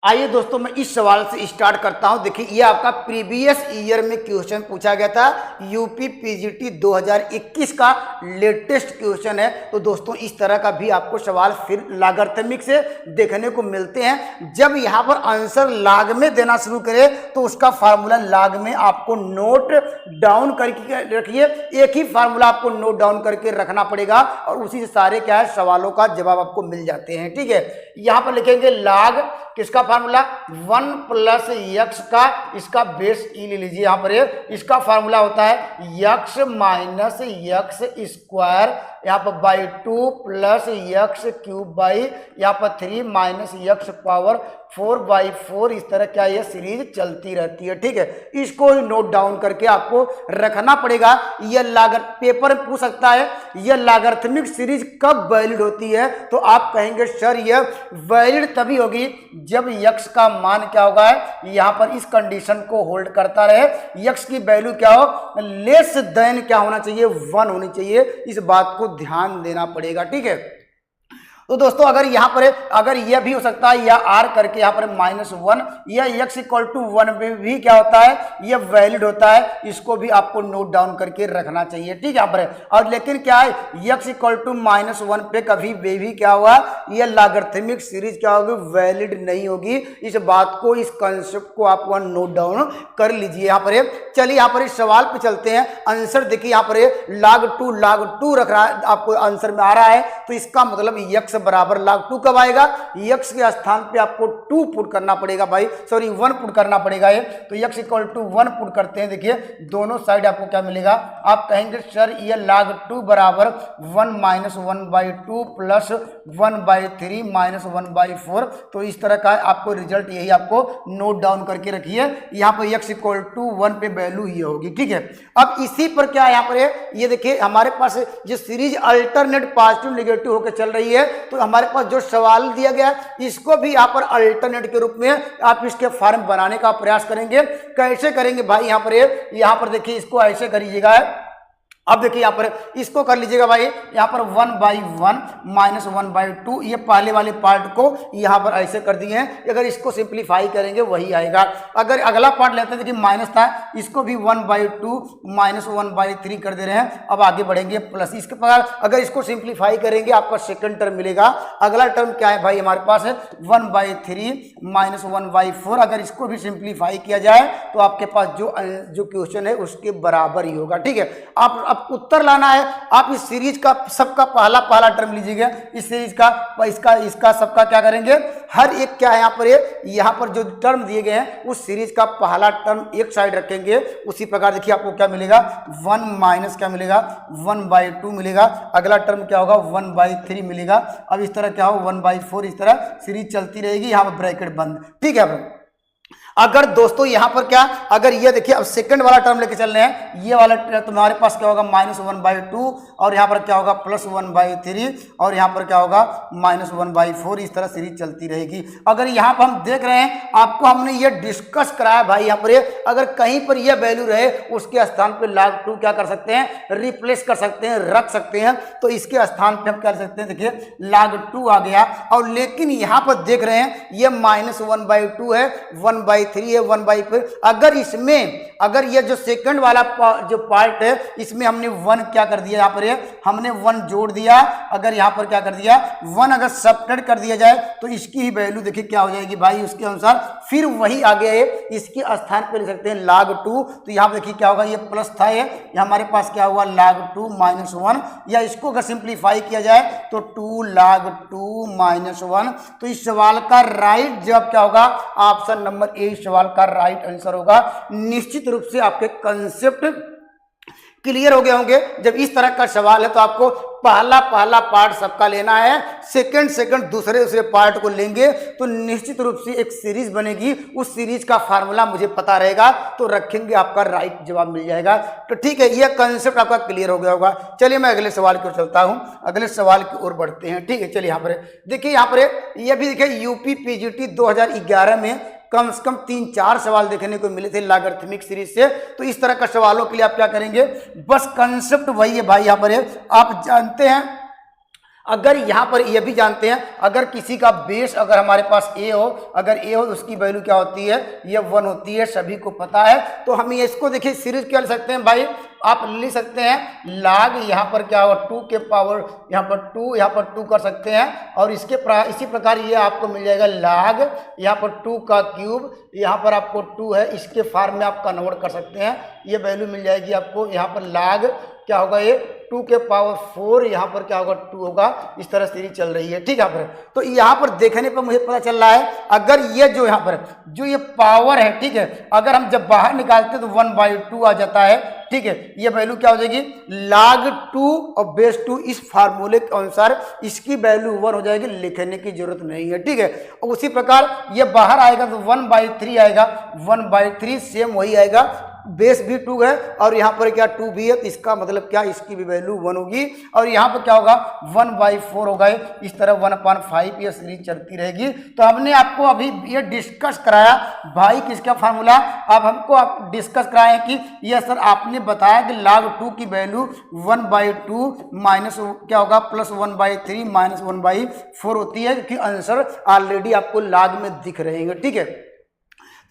आइए दोस्तों, मैं इस सवाल से स्टार्ट करता हूं। देखिए, ये आपका प्रीवियस ईयर में क्वेश्चन पूछा गया था, यूपी पीजीटी 2021 का लेटेस्ट क्वेश्चन है। तो दोस्तों, इस तरह का भी आपको सवाल फिर लॉगरिथमिक से देखने को मिलते हैं। जब यहां पर आंसर लॉग में देना शुरू करे तो उसका फार्मूला लॉग में आपको नोट डाउन करके रखिए। एक ही फार्मूला आपको नोट डाउन करके रखना पड़ेगा और उसी से सारे क्या है सवालों का जवाब आपको मिल जाते हैं। ठीक है, यहां पर लिखेंगे लॉग किसका फार्मूला 1 प्लस यक्स का, इसका बेस ई ले लीजिए। यहां पर इसका फार्मूला होता है यक्स माइनस यक्स स्क्वायर, यहाँ पर by 2 plus x cube by यहाँ पर 3 माइनस यक्स पावर 4/4। इस तरह क्या ये सीरीज चलती रहती है। ठीक है, इसको नोट डाउन करके आपको रखना पड़ेगा। यह लागत पेपर में पूछ सकता है, यह लॉगरिथमिक सीरीज कब वैलिड होती है? तो आप कहेंगे सर यह वैलिड तभी होगी जब यक्स का मान क्या होगा, यहां पर इस कंडीशन को होल्ड करता रहे, यक्स की वैल्यू क्या हो, लेस देन क्या होना चाहिए, 1 होनी चाहिए। इस बात को ध्यान देना पड़ेगा। ठीक है, तो दोस्तों अगर यहां पर अगर यह भी हो सकता है या आर करके यहां पर -1 या x इक्वल टू 1 पे भी क्या होता है, यह वैलिड होता है। इसको भी आपको नोट डाउन करके रखना चाहिए। ठीक है, यहां पर और लेकिन क्या है x इक्वल टू -1 पे कभी भी क्या हुआ, यह लॉगरिथमिक सीरीज क्या होगी, वैलिड नहीं होगी। इस बात को, इस कंसेप्ट को आप नोट डाउन कर लीजिए। यहां पर चलिए यहां पर इस सवाल पे चलते हैं। आंसर देखिए, यहां पर log 2 रख रहा है, आपको आंसर में आ रहा है। तो इसका मतलब x बराबर log 2 कब आएगा, x के स्थान पे आपको 2 पुट करना पड़ेगा भाई, सॉरी 1 पुट करना पड़ेगा। ये तो x इक्वल टू 1 पुट करते हैं। देखिए दोनों साइड आपको क्या मिलेगा, आप कहेंगे सर ये log 2 बराबर 1 माइनस 1/2 प्लस 1/3 माइनस 1/4। तो इस तरह का आपको रिजल्ट, यही आपको नोट डाउन करके रखिए। यहाँ पर x इक्वल टू 1 पे वैल्यू ये होगी। ठीक है, अब इसी पर क्या यहाँ पर ये देखिए हमारे पास जो सीरीज अल्टरनेट पॉजिटिव नेगेटिव होकर चल रही है, तो हमारे पास जो सवाल दिया गया इसको भी यहाँ पर अल्टरनेट के रूप में आप इसके फॉर्म बनाने का प्रयास करेंगे। कैसे करेंगे भाई, यहाँ पर देखिए इसको ऐसे करिएगा। अब देखिए यहाँ पर इसको कर लीजिएगा भाई, यहाँ पर 1/1 माइनस 1/2, ये पहले वाले पार्ट को यहाँ पर ऐसे कर दिए हैं। अगर इसको सिंप्लीफाई करेंगे वही आएगा। अगर अगला पार्ट लेते हैं, देखिए माइनस था, इसको भी 1/2 माइनस 1/3 कर दे रहे हैं। अब आगे बढ़ेंगे प्लस, इसके बाद अगर इसको सिंप्लीफाई करेंगे आपका सेकंड टर्म मिलेगा। अगला टर्म क्या है भाई, हमारे पास है 1/3 माइनस 1/4। अगर इसको भी सिंप्लीफाई किया जाए तो आपके पास जो क्वेश्चन है उसके बराबर ही होगा। ठीक है, आप उत्तर लाना है। आप इस सीरीज का सबका पहला टर्म लीजिएगा, इस सीरीज का इसका सबका क्या करेंगे, हर एक क्या है यहाँ पर जो टर्म दिए गए हैं उस सीरीज का पहला टर्म एक साइड रखेंगे। उसी प्रकार देखिए आपको क्या मिलेगा, 1 माइनस क्या मिलेगा, 1/2 मिलेगा। अगला टर्म क्या होगा, 1/3 मिलेगा। अब इस तरह क्या हो, 1/4। इस तरह सीरीज चलती रहेगी, यहाँ पर ब्रैकेट बंद। ठीक है, अगर दोस्तों यहां पर क्या, अगर ये देखिए अब सेकंड वाला टर्म लेके चल रहे हैं, ये वाला तुम्हारे पास क्या होगा, -1/2 और यहां पर क्या होगा +1/3 और यहां पर क्या होगा -1/4। इस तरह सीरीज चलती रहेगी। अगर यहां पर हम देख रहे हैं, आपको हमने ये डिस्कस कराया भाई, यहां पर अगर कहीं पर यह वैल्यू रहे उसके स्थान पर log 2 क्या कर सकते हैं, रिप्लेस कर सकते हैं, रख सकते हैं। तो इसके स्थान पर हम कर सकते हैं, देखिए log 2 आ गया। और लेकिन यहां पर देख रहे हैं ये -1/2 है, 1/3 है, 1/4। अगर इसमें अगर ये जो सेकंड वाला जो पार्ट है इसमें हमने 1 क्या कर दिया, यहाँ पर हमने 1 जोड़ दिया। अगर यहाँ पर क्या कर दिया, 1 अगर सब्ट्रैक्ट कर दिया जाए तो इसकी ही वैल्यू देखिए क्या हो जाएगी भाई, उसके अनुसार फिर वही आगे है, इसके स्थान पर लिख सकते हैं log 2। तो यहाँ पर देखिए क्या होगा, ये प्लस था, ये हमारे पास क्या हुआ log 2 -1, या इसको अगर सिंप्लीफाई किया जाए तो 2 log 2 -1। तो इस सवाल का राइट जवाब क्या होगा, ऑप्शन नंबर ए इस सवाल का राइट आंसर होगा। निश्चित रूप से आपके कंसेप्ट क्लियर हो गए होंगे। जब इस तरह का सवाल है तो आपको पहला पार्ट सबका लेना है, सेकंड दूसरे पार्ट को लेंगे तो निश्चित रूप से एक सीरीज बनेगी। उस सीरीज का फार्मूला मुझे पता रहेगा तो रखेंगे, आपका राइट जवाब मिल जाएगा। तो ठीक है, यह कंसेप्ट आपका क्लियर हो गया होगा। चलिए मैं अगले सवाल की ओर चलता हूं, अगले सवाल की ओर बढ़ते हैं। ठीक है, चलिए यहाँ पर देखिए, यहाँ पर यह भी देखिए यूपी पीजीटी 2011 में कम से कम 3-4 सवाल देखने को मिले थे लॉगरिथमिक सीरीज से। तो इस तरह का सवालों के लिए आप क्या करेंगे, बस कंसेप्ट वही है भाई। यहाँ पर आप जानते हैं अगर यहाँ पर ये भी जानते हैं, अगर किसी का बेस अगर हमारे पास ए हो, अगर ए हो उसकी वैल्यू क्या होती है, ये 1 होती है, सभी को पता है। तो हम ये इसको देखिए सीरीज क्या लिख सकते हैं भाई, आप लिख सकते हैं लाग यहाँ पर क्या होगा 2 के पावर यहाँ पर 2, यहाँ पर 2 कर सकते हैं। और इसी प्रकार ये आपको मिल जाएगा लाग यहाँ पर 2 का क्यूब, यहाँ पर आपको 2 है, इसके फॉर्म में आप कन्वर्ट कर सकते हैं, ये वैल्यू मिल जाएगी आपको। यहाँ पर लाग क्या होगा, ये 2 के पावर 4, यहाँ पर क्या होगा 2 होगा। इस तरह सीरीज चल रही है, ठीक है। यहाँ पर तो यहाँ पर देखने पर मुझे पता चल रहा है, अगर ये जो यहाँ पर जो ये पावर है, ठीक है, अगर हम जब बाहर निकालते हैं तो 1/2 आ जाता है, ठीक है। ये वैल्यू क्या हो जाएगी, log 2 और बेस 2, इस फार्मूले के अनुसार इसकी वैल्यू 1 हो जाएगी, लिखने की जरूरत नहीं है, ठीक है। और उसी प्रकार ये बाहर आएगा तो 1/3 आएगा, 1/3 सेम वही आएगा, बेस भी 2 है और यहाँ पर क्या 2 भी है, तो इसका मतलब क्या, इसकी भी वैल्यू 1 होगी। और यहाँ पर क्या होगा 1/4 होगा, इस तरह 1/5 ये सीरीज चलती रहेगी। तो हमने आपको अभी ये डिस्कस कराया भाई किसका फार्मूला, अब हमको आप डिस्कस कराए कि ये सर आपने बताया कि log 2 की वैल्यू 1/2 माइनस क्या होगा प्लस 1/3 माइनस 1/4 होती है, क्योंकि आंसर ऑलरेडी आपको log में दिख रहे हैं, ठीक है।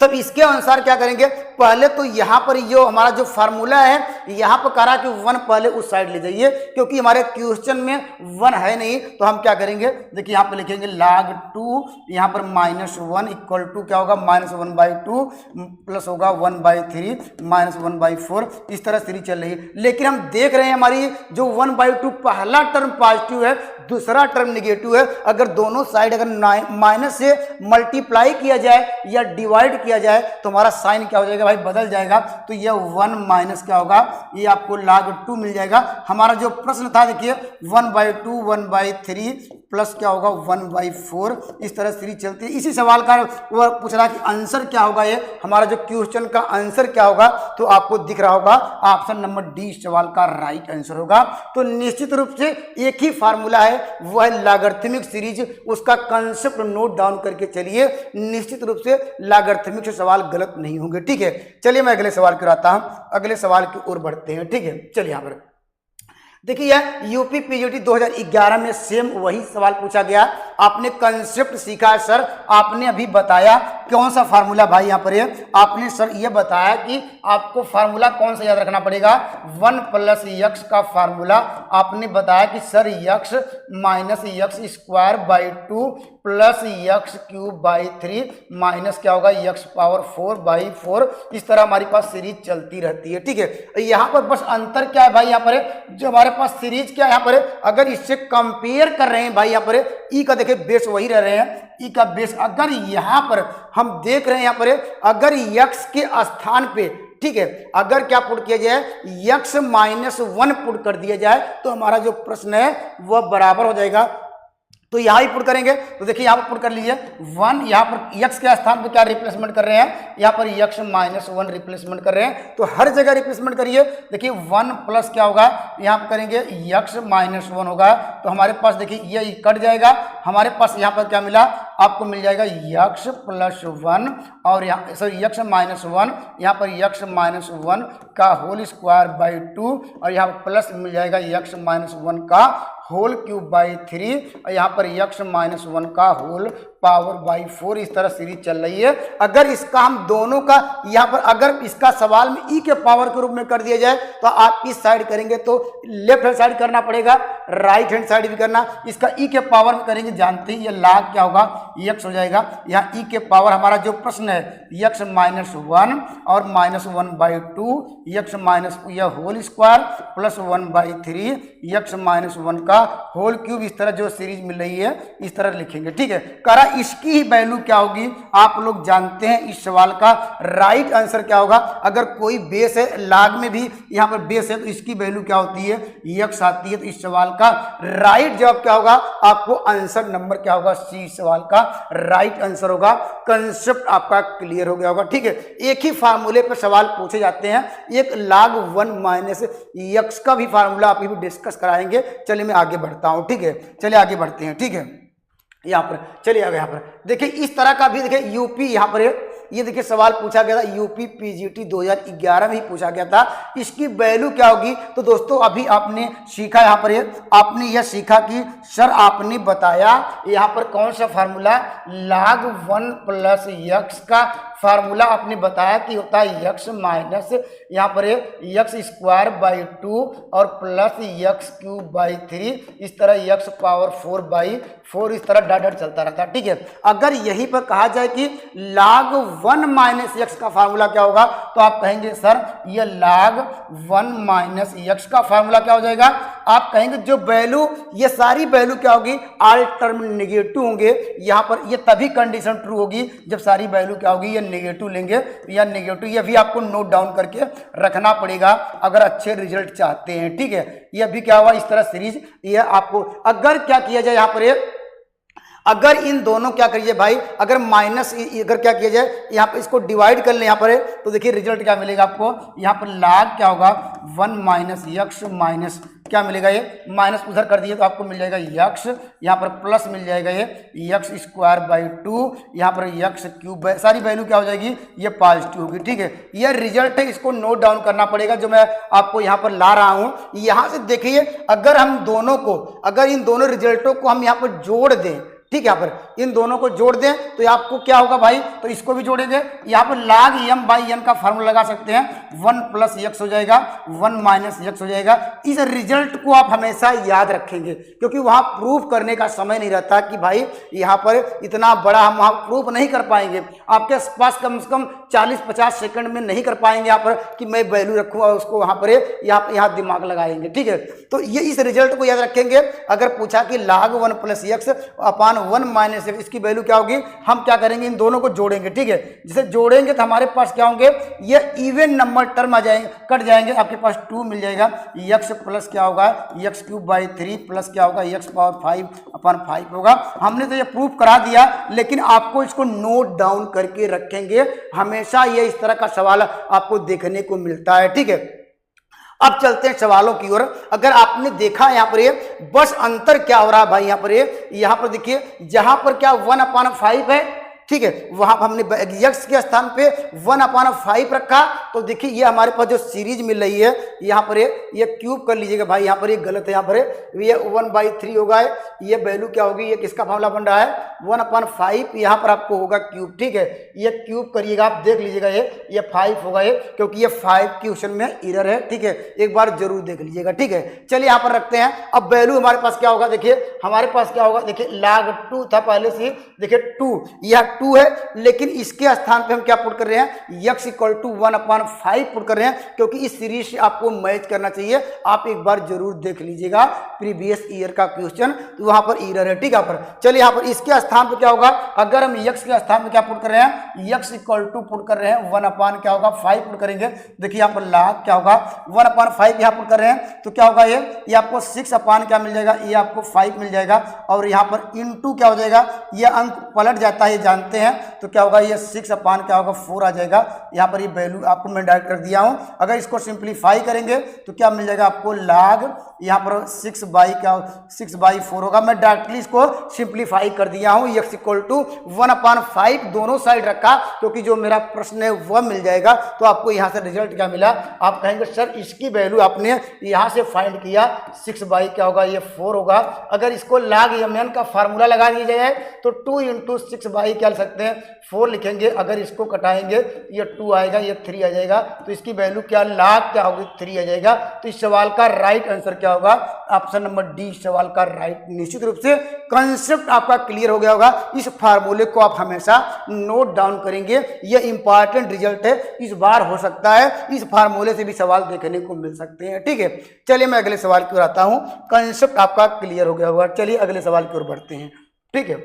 तब इसके अनुसार क्या करेंगे, पहले तो यहाँ पर जो हमारा जो फार्मूला है, यहाँ पर कहा कि 1 पहले उस साइड ले जाइए, क्योंकि हमारे क्वेश्चन में 1 है नहीं। तो हम क्या करेंगे, देखिए यहाँ पे लिखेंगे log 2, यहाँ पर -1 इक्वल टू क्या होगा -1/2 प्लस होगा 1/3 माइनस 1/4, इस तरह सीरीज चल रही है। लेकिन हम देख रहे हैं हमारी जो 1/2 पहला टर्म पॉजिटिव है, दूसरा टर्म निगेटिव है। अगर दोनों साइड अगर माइनस से मल्टीप्लाई किया जाए या डिवाइड किया जाए तो हमारा साइन क्या हो जाएगा भाई, बदल जाएगा। तो ये 1 माइनस क्या होगा, ये आपको log 2 मिल जाएगा। हमारा जो प्रश्न था देखिए 1/2 1/3 प्लस क्या होगा 1/4, इस तरह सीरीज चलती है। इसी सवाल का वो पूछ रहा कि आंसर क्या होगा, ये हमारा जो क्वेश्चन का आंसर क्या होगा, तो आपको दिख रहा होगा ऑप्शन नंबर डी सवाल का राइट आंसर होगा। तो निश्चित रूप से एक ही फार्मूला है, वह है लॉगरिथमिक सीरीज, उसका कंसेप्ट नोट डाउन करके चलिए, निश्चित रूप से लॉगरिथमिक से सवाल गलत नहीं होंगे, ठीक है। चलिए मैं अगले सवाल की आता हूं, अगले सवाल की ओर बढ़ते हैं, ठीक है। चलिए यहाँ पर देखिए यूपी पीजीटी 2011 में सेम वही सवाल पूछा गया। आपने कंसेप्ट सीखा सर, आपने अभी बताया कौन सा फार्मूला भाई, यहाँ पर आपने सर ये बताया कि आपको फार्मूला कौन सा याद रखना पड़ेगा, 1 + x का फार्मूला। आपने बताया कि sir x minus x² 2 plus x³ 3 minus क्या होगा x⁴/4। इस तरह हमारे पास सीरीज चलती रहती है, ठीक है। यहाँ पर बस अंतर क्या है भाई, यहाँ पर जो हमारे पास सीरीज क्या है, यहाँ पर अगर इससे कंपेयर कर रहे हैं भाई, यहाँ पर ई का देखिए बेस वही रह रहे हैं, ई का बेस अगर यहाँ पर हम देख रहे हैं, यहाँ पर अगर x के स्थान पे, ठीक है, अगर क्या पुट किया जाए x-1 पुट कर दिया जाए तो हमारा जो प्रश्न है वह बराबर हो जाएगा। तो यहाँ ही पुट करेंगे, तो देखिए यहाँ पर पुट कर लीजिए 1, यहाँ पर x के स्थान पर क्या रिप्लेसमेंट कर रहे हैं, यहाँ पर x-1 रिप्लेसमेंट कर रहे हैं। तो हर जगह रिप्लेसमेंट करिए, देखिए 1 प्लस क्या होगा, यहाँ पर करेंगे x-1 होगा, तो हमारे पास देखिए ये कट जाएगा, हमारे पास यहाँ पर क्या मिला, आपको मिल जाएगा x+1 और यहाँ सॉरी x-1, यहाँ पर x-1 का होल स्क्वायर बाई 2 और यहाँ पर प्लस मिल जाएगा x-1 का होल क्यूब बाई 3 और यहाँ पर x-1 का होल पावर बाई 4। इस तरह सीरीज चल रही है। अगर इसका हम दोनों का यहाँ पर अगर इसका सवाल में ई के पावर के रूप में कर दिया जाए तो आप इस साइड करेंगे तो लेफ्ट हैंड साइड करना पड़ेगा, राइट हैंड साइड भी करना। इसका ई के पावर में करेंगे, जानते हैं ये log क्या होगा, x हो जाएगा। यहाँ ई के पावर हमारा जो प्रश्न है x-1 और -1/2 x- यह होल स्क्वायर प्लस 1/3 x-1 का होल क्यूब। इस तरह जो सीरीज मिल रही है इस तरह लिखेंगे, ठीक है। करा इसकी ही वैल्यू क्या होगी, आप लोग जानते हैं इस सवाल का राइट आंसर क्या होगा। अगर कोई बेस है, log में भी यहाँ पर बेस है तो इसकी वैल्यू क्या होती है, x आती है। तो इस सवाल का राइट जवाब क्या होगा, आपको आंसर नंबर क्या होगा, सी सवाल का राइट आंसर होगा। कंसेप्ट आपका क्लियर हो गया होगा, ठीक है। एक ही फार्मूले पर सवाल पूछे जाते हैं, एक log 1 - x का भी फार्मूला आप भी डिस्कस कराएंगे। चलिए मैं आगे बढ़ता हूं, ठीक है। चलिए आगे बढ़ते हैं, ठीक है। यहाँ पर चलिए आगे, यहाँ पर देखिए इस तरह का भी देखिए यूपी यहाँ पर ये देखिए सवाल पूछा गया था यूपी पीजीटी 2011 में ही पूछा गया था। इसकी वैल्यू क्या होगी? तो दोस्तों अभी आपने सीखा यहाँ पर आपने यह सीखा कि सर आपने बताया यहाँ पर कौन सा फार्मूला log 1 प्लस यक्स का फार्मूला आपने बताया कि होता है यक्स माइनस यहाँ पर यक्स स्क्वायर बाई 2 और प्लस यक्स क्यूब बाई 3, इस तरह यक्स पावर 4 बाई 4, इस तरह डॉट डॉट चलता रहता है। ठीक है, अगर यहीं पर कहा जाए कि log 1 माइनस यक्स का फार्मूला क्या होगा तो आप कहेंगे सर ये log 1 माइनस यक्स का फार्मूला क्या हो जाएगा? आप कहेंगे जो वैल्यू, ये सारी वैल्यू क्या होगी? ऑल टर्म नेगेटिव होंगे। यहाँ पर ये तभी कंडीशन ट्रू होगी जब सारी वैल्यू क्या होगी? ये नेगेटिव लेंगे या नेगेटिव। ये भी आपको नोट डाउन करके रखना पड़ेगा अगर अच्छे रिजल्ट चाहते हैं। ठीक है, ये भी क्या हुआ इस तरह सीरीज, ये आपको अगर क्या किया जाए यहाँ पर अगर इन दोनों क्या करिए भाई, अगर माइनस अगर क्या किया जाए यहाँ पर इसको डिवाइड कर ले यहाँ पर तो देखिए रिजल्ट क्या मिलेगा आपको? यहाँ पर log क्या होगा 1 माइनस यक्स माइनस क्या मिलेगा? ये माइनस उधर कर दिए तो आपको मिल जाएगा यक्स, यहाँ पर प्लस मिल जाएगा ये यक्स स्क्वायर बाई 2, यहाँ पर यक्स क्यूब, सारी वैल्यू क्या हो जाएगी? ये पॉजिटिव होगी। ठीक है, ये रिजल्ट है, इसको नोट डाउन करना पड़ेगा जो मैं आपको यहाँ पर ला रहा हूँ। यहाँ से देखिए अगर हम दोनों को, अगर इन दोनों रिजल्टों को हम यहाँ पर जोड़ दें, ठीक है, यहाँ पर इन दोनों को जोड़ दें तो आपको क्या होगा भाई? तो इसको भी जोड़ेंगे, यहाँ पर log m बाई n का फार्मूला लगा सकते हैं, 1 प्लस यक्स हो जाएगा, 1 माइनस यक्स हो जाएगा। इस रिजल्ट को आप हमेशा याद रखेंगे क्योंकि वहाँ प्रूफ करने का समय नहीं रहता कि भाई यहाँ पर इतना बड़ा हम वहाँ प्रूफ नहीं कर पाएंगे। आपके पास कम से कम 40-50 सेकंड में नहीं कर पाएंगे यहाँ पर कि मैं वैल्यू रखूँ और उसको वहाँ पर यहाँ दिमाग लगाएंगे। ठीक है, तो ये इस रिजल्ट को याद रखेंगे। अगर पूछा कि log 1 प्लस यक्स अपान 1 माइनस एक्स, इसकी वैल्यू क्या होगी? हम क्या करेंगे? इन दोनों को जोड़ेंगे। ठीक है, जिसे जोड़ेंगे तो हमारे पास क्या होंगे? ये इवन नंबर टर्म आ जाएंगे, कट जाएंगे, आपके पास 2 मिल जाएगा। यक्स प्लस क्या होगा? यक्स क्यूब बाई 3 प्लस क्या होगा? यक्स पावर 5 अपान 5 होगा। हमने तो ये प्रूफ करा दिया लेकिन आपको इसको नोट डाउन करके रखेंगे, हमेशा ये इस तरह का सवाल आपको देखने को मिलता है। ठीक है, अब चलते हैं सवालों की ओर। अगर आपने देखा यहाँ पर ये बस अंतर क्या हो रहा है भाई, यहाँ पर देखिए जहां पर क्या 1/5 है, ठीक है, वहां हमने यक्स के स्थान पे 1/5 रखा तो देखिए ये हमारे पास जो सीरीज मिल रही है यहाँ पर ये क्यूब कर लीजिएगा भाई, यहाँ पर ये गलत है, यहाँ पर ये 1/3 होगा। ये वैल्यू क्या होगी? ये किसका फार्मूला बन रहा है? 1/5, यहाँ पर आपको होगा क्यूब। ठीक है, ये क्यूब करिएगा, आप देख लीजिएगा ये 5 होगा ये, क्योंकि ये 5 क्वेश्चन में एरर है। ठीक है, एक बार जरूर देख लीजिएगा। ठीक है, चलिए यहाँ पर रखते हैं। अब वैल्यू हमारे पास क्या होगा? देखिए हमारे पास क्या होगा? देखिए log 2 था पहले से, देखिए 2, यह 2 है लेकिन इसके स्थान पे हम क्या पुट कर रहे हैं? x इक्वल टू 1/5 पुट कर रहे हैं क्योंकि इस सीरीज से आपको मैच करना चाहिए। आप एक बार जरूर देख लीजिएगा प्रीवियस ईयर का क्वेश्चन, तो वहां पर एरर है। ठीक है, पर चलिए यहाँ पर इसके स्थान पे क्या होगा? अगर हम x के स्थान पे क्या पुट कर रहे हैं? x इक्वल टू पुट कर रहे हैं 1 क्या होगा? 5 पुट करेंगे। देखिए यहाँ पर log क्या होगा? 1/5 यहाँ पुट कर रहे हैं तो क्या होगा? ये आपको 6 क्या मिल जाएगा? ये आपको 5 मिल जाएगा और यहाँ पर इनटू क्या हो जाएगा? ये अंक पलट जाता है, ये जानते हैं, तो क्या होगा? ये 6 क्या होगा? 4 आ जाएगा। यहाँ पर ये वैल्यू आपको मैं डायरेक्ट कर दिया हूँ। अगर इसको सिंप्लीफाई करेंगे तो क्या मिल जाएगा आपको? log यहाँ पर 6/4 होगा। मैं डायरेक्टली इसको सिंप्लीफाई कर दिया हूँ। x इक्वल टू 1/5 दोनों साइड रखा क्योंकि जो मेरा प्रश्न है वह मिल जाएगा। तो आपको यहाँ से रिजल्ट क्या मिला? आप कहेंगे सर इसकी वैल्यू आपने यहाँ से फाइंड किया, 6 क्या होगा? ये 4 होगा। अगर इसको log mn का फार्मूला लगा दिया जाए तो 2 × 6 क्या लिख सकते हैं? 4 लिखेंगे। अगर इसको कटाएंगे ये 2 आएगा, ये 3 आ जाएगा, तो इसकी वैल्यू क्या? log क्या होगी? 3 आ जाएगा। तो इस सवाल का राइट आंसर क्या होगा? ऑप्शन नंबर डी सवाल का राइट। निश्चित रूप से कंसेप्ट आपका क्लियर हो गया होगा। इस फार्मूले को आप हमेशा नोट डाउन करेंगे, ये इंपॉर्टेंट रिजल्ट है, इस बार हो सकता है इस फार्मूले से भी सवाल देखने को मिल सकते हैं। ठीक है, चलिए मैं अगले सवाल की ओर आता हूं। कंसेप्ट आपका क्लियर हो गया होगा। चलिए अगले सवाल की ओर बढ़ते हैं। ठीक है,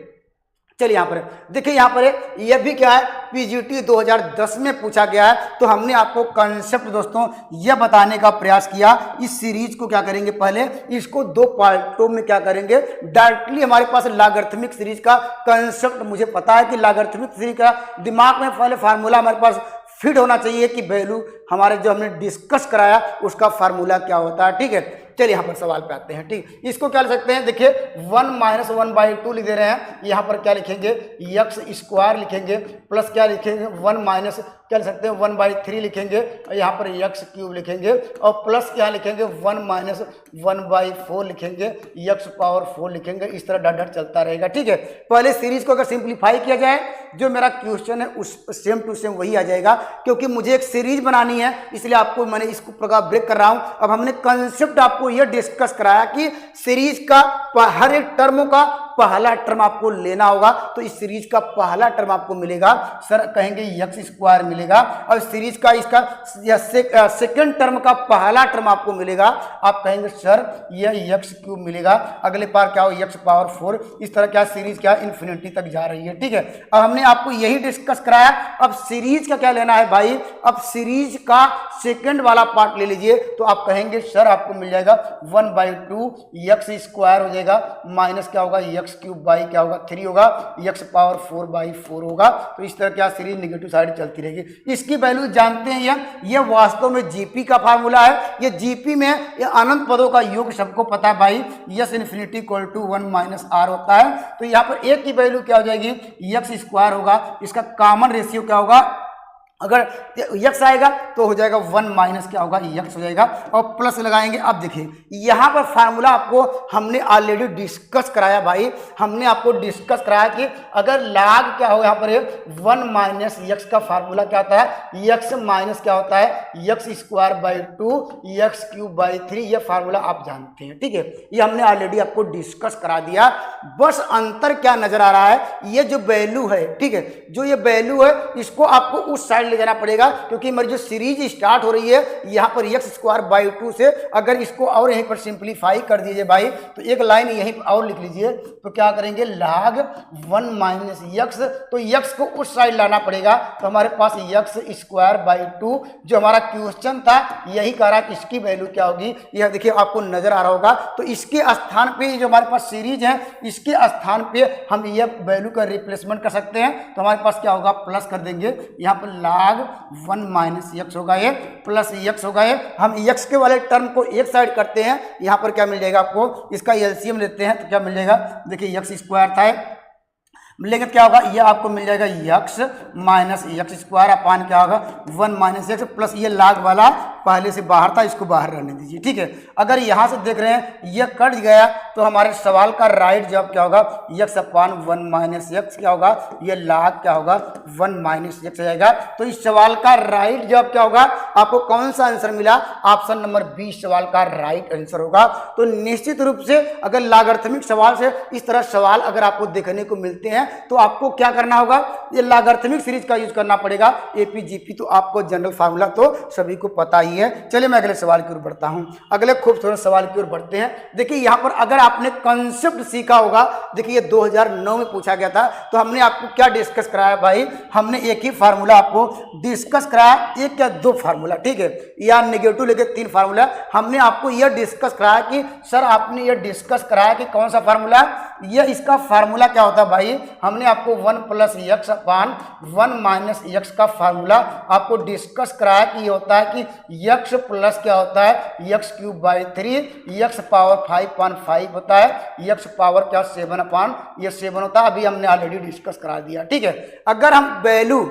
चलिए यहाँ पर देखिए, यहाँ पर यह भी क्या है? पीजीटी 2010 में पूछा गया है। तो हमने आपको कंसेप्ट दोस्तों यह बताने का प्रयास किया। इस सीरीज को क्या करेंगे? पहले इसको 2 पार्टों में क्या करेंगे? डायरेक्टली हमारे पास लॉगरिथमिक सीरीज का कंसेप्ट, मुझे पता है कि लॉगरिथमिक सीरीज का दिमाग में पहले फार्मूला हमारे पास फिट होना चाहिए कि वैल्यू हमारे जो हमने डिस्कस कराया उसका फार्मूला क्या होता है। ठीक है, चलिए यहाँ पर सवाल पे आते हैं। ठीक, इसको क्या लिख सकते हैं, देखिए 1 माइनस 1/2 लिख दे रहे हैं, यहाँ पर क्या लिखेंगे एक्स स्क्वायर लिखेंगे, प्लस क्या लिखेंगे 1 माइनस क्या लिख सकते हैं 1/3 लिखेंगे, और यहाँ पर एक्स क्यूब लिखेंगे, और प्लस क्या लिखेंगे 1 माइनस 1/4 लिखेंगे, एक्स पावर 4 लिखेंगे। इस तरह डट डट चलता रहेगा। ठीक है, पहले सीरीज को अगर सिंप्लीफाई किया जाए, जो मेरा क्वेश्चन है उस सेम टू सेम वही आ जाएगा, क्योंकि मुझे एक सीरीज बनानी है, इसलिए आपको मैंने इसको प्रकार ब्रेक कर रहा हूं। अब हमने कंसेप्ट आपको यह डिस्कस कराया कि सीरीज का हर एक टर्म का पहला टर्म आपको लेना होगा, तो इस सीरीज का पहला टर्म आपको मिलेगा, सर कहेंगे एक्स स्क्वायर मिलेगा, और सीरीज का इसका सेकंड टर्म का पहला टर्म आपको मिलेगा, आप कहेंगे सर यह एक्स क्यूब मिलेगा, अगले बार क्या हो एक्स पावर 4। इस तरह क्या सीरीज क्या इन्फिनिटी तक जा रही है। ठीक है, अब हमने आपको यही डिस्कस कराया। अब सीरीज का क्या लेना है भाई, अब सीरीज का सेकंड वाला पार्ट ले लीजिए, तो आप कहेंगे सर आपको मिल जाएगा 1/2 एक्स स्क्वायर हो जाएगा, माइनस क्या होगा एक्स क्यूब बाई क्या होगा 3 होगा, एक्स पावर 4/4 होगा। तो इस तरह क्या सीरीज नेगेटिव साइड चलती रहेगी। इसकी वैल्यू जानते हैं, ये वास्तव में जीपी का फार्मूला है। ये जीपी में ये अनंत पदों का योग सबको पता है भाई, S infinity equal to 1 minus r होता है। तो यहाँ पर एक की वैल्यू क्या हो जाएगी एक्स स्क्वायर होगा, इसका कॉमन रेशियो क्या होगा, अगर यक्स आएगा तो हो जाएगा 1 माइनस क्या होगा यक्स हो जाएगा, और प्लस लगाएंगे। अब देखिए यहाँ पर फार्मूला आपको हमने ऑलरेडी डिस्कस कराया भाई, हमने आपको डिस्कस कराया कि अगर लाग क्या हो यहाँ पर 1 माइनस यक्स का फार्मूला क्या होता है, यक्स माइनस क्या होता है x square by 2 x cube by 3, ये फार्मूला आप जानते हैं। ठीक है, ये हमने ऑलरेडी आपको डिस्कस करा दिया। बस अंतर क्या नजर आ रहा है, ये जो वैल्यू है, ठीक है, जो ये वैल्यू है इसको आपको उस साइड ले जाना पड़ेगा, क्योंकि हमारी जो सीरीज स्टार्ट हो रही है यहाँ पर एक्स स्क्वायर बाई 2 से, अगर इसको और यहीं पर सिंप्लीफाई कर दीजिए भाई, तो एक लाइन यहीं और लिख लीजिए, तो क्या करेंगे लाग 1 माइनस यक्स, तो यक्स को उस साइड लाना पड़ेगा, तो हमारे पास यक्स स्क्वायर बाई 2 जो हमारा क्वेश्चन था यही कह रहा है कि इसकी वैल्यू क्या होगी, यह देखिए आपको नजर आ रहा होगा। तो इसके स्थान पे जो हमारे पास सीरीज है, इसके स्थान पे हम ये वैल्यू का रिप्लेसमेंट कर सकते हैं, तो हमारे पास क्या होगा प्लस कर देंगे, यहाँ पर लाग 1 माइनस यक्स होगा ये, प्लस यक्स होगा ये। हम यक्स के वाले टर्म को एक साइड करते हैं, यहाँ पर क्या मिल जाएगा आपको, इसका एलसीएम लेते हैं तो क्या मिल जाएगा, देखिए यक्स स्क्वायर था लेकिन क्या होगा ये आपको मिल जाएगा x minus x square upon क्या होगा 1 माइनस यक्स, प्लस ये लाग वाला पहले से बाहर था, इसको बाहर रहने दीजिए। ठीक है, अगर यहाँ से देख रहे हैं ये कट गया, तो हमारे सवाल का राइट जवाब क्या होगा यक्स अपान 1 माइनस यक्स क्या होगा, ये लाग क्या होगा 1 माइनस यक्स जाएगा। तो इस सवाल का राइट जवाब क्या होगा, आपको कौन सा आंसर मिला, ऑप्शन नंबर 20 सवाल का राइट आंसर होगा। तो निश्चित रूप से अगर लागर्थमिक सवाल से इस तरह सवाल अगर आपको देखने को मिलते हैं, तो आपको क्या करना होगा, ये लागर्थमिक सीरीज का यूज करना पड़ेगा। एपी जीपी तो आपको जनरल फार्मूला तो सभी को पता ही है। चलिए मैं अगले सवाल की ओर बढ़ता हूं, अगले खूबसूरत सवाल की ओर बढ़ते हैं। देखिए यहां पर अगर आपने कंसेप्ट सीखा होगा, देखिए 2009 में पूछा गया था, तो हमने आपको क्या डिस्कस कराया भाई, हमने एक ही फार्मूला आपको डिस्कस कराया, एक या दो फार्मूला, ठीक है, या नेगेटिव लेके 3 फार्मूला। हमने आपको यह डिस्कस कराया कि सर आपने यह डिस्कस कराया कि कौन सा फार्मूला, यह इसका फार्मूला क्या होता है भाई, हमने आपको 1 प्लस यक्स अपान 1 माइनस यक्स का फार्मूला आपको डिस्कस कराया कि ये होता है कि यक्स प्लस क्या होता है x cube by 3 x power 5/5 होता है, यक्स पावर क्या 7 अपान ये 7 होता है। अभी हमने ऑलरेडी डिस्कस करा दिया। ठीक है, अगर हम वैल्यू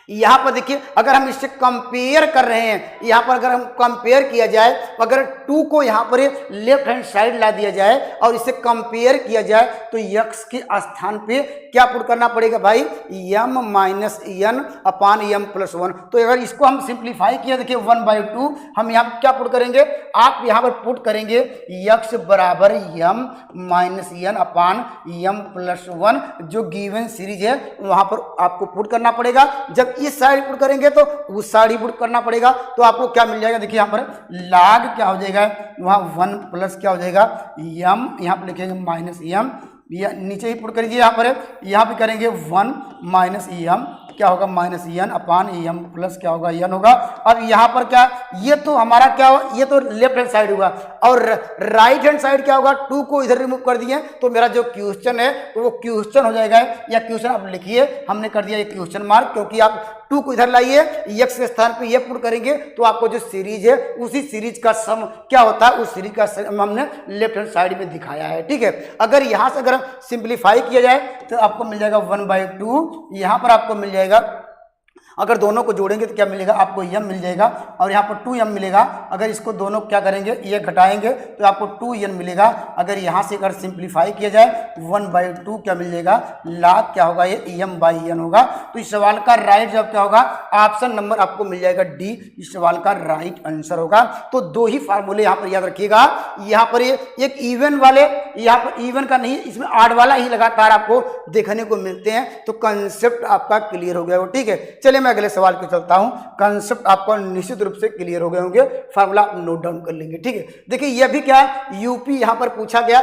यहाँ पर देखिए, अगर हम इससे कंपेयर कर रहे हैं, यहाँ पर अगर हम कंपेयर किया जाए, अगर 2 को यहाँ पर लेफ्ट हैंड साइड ला दिया जाए और इसे कंपेयर किया जाए, तो यक्स के स्थान पे क्या पुट करना पड़ेगा भाई, m माइनस n अपान m प्लस 1। तो अगर इसको हम सिंप्लीफाई किया, देखिए 1/2 हम यहाँ क्या पुट करेंगे, आप यहाँ पर पुट करेंगे यक्स बराबर m माइनस n अपान m प्लस 1, जो गिवन सीरीज है वहाँ पर आपको पुट करना पड़ेगा। जब इस साइड पुट करेंगे तो उस साइड ही पुट करना पड़ेगा, तो आपको क्या मिल जाएगा, देखिए यहाँ पर लाग क्या हो जाएगा, वहाँ 1 प्लस क्या हो जाएगा m, यहाँ पर लिखेंगे माइनस m, या नीचे ही पुट करिए, यहाँ पे करेंगे 1 माइनस m क्या होगा माइनस एन अपान एम प्लस क्या होगा एन होगा। अब यहाँ पर क्या, ये तो हमारा क्या होगा, ये तो लेफ्ट हैंड साइड होगा और राइट हैंड साइड क्या होगा, 2 को इधर रिमूव कर दिए तो मेरा जो क्वेश्चन है तो वो क्वेश्चन हो जाएगा, या क्वेश्चन आप लिखिए, हमने कर दिया ये क्वेश्चन मार्क, क्योंकि आप 2 को इधर लाइए, एक्स के स्थान पे ये पुट करेंगे तो आपको जो सीरीज है उसी सीरीज का सम क्या होता है, उस सीरीज का सम हमने लेफ्ट हैंड साइड में दिखाया है। ठीक है, अगर यहां से अगर सिंप्लीफाई किया जाए तो आपको मिल जाएगा 1/2, यहां पर आपको मिल जाएगा, अगर दोनों को जोड़ेंगे तो क्या मिलेगा आपको m मिल जाएगा और यहाँ पर 2m मिलेगा। अगर इसको दोनों क्या करेंगे, ये घटाएंगे तो आपको 2n मिलेगा। अगर यहाँ से अगर सिंप्लीफाई किया जाए 1/2 क्या मिल जाएगा, लाख क्या होगा, ये m/n होगा। तो इस सवाल का राइट जवाब क्या होगा, ऑप्शन नंबर आपको मिल जाएगा डी, इस सवाल का राइट आंसर होगा। तो 2 ही फार्मूले यहाँ पर याद रखिएगा, यहाँ पर ये एक इवन वाले, यहाँ पर इवन का नहीं, इसमें आड वाला ही लगातार आपको देखने को मिलते हैं। तो कंसेप्ट आपका क्लियर हो गया हो। ठीक है, चलिए मैं अगले सवाल पे चलता हूं। कंसेप्ट आपको निश्चित रूप से क्लियर हो गए होंगे, फार्मूला आप नोट डाउन कर लेंगे। ठीक है, देखिए यह भी क्या है, यूपी यहां पर पूछा गया,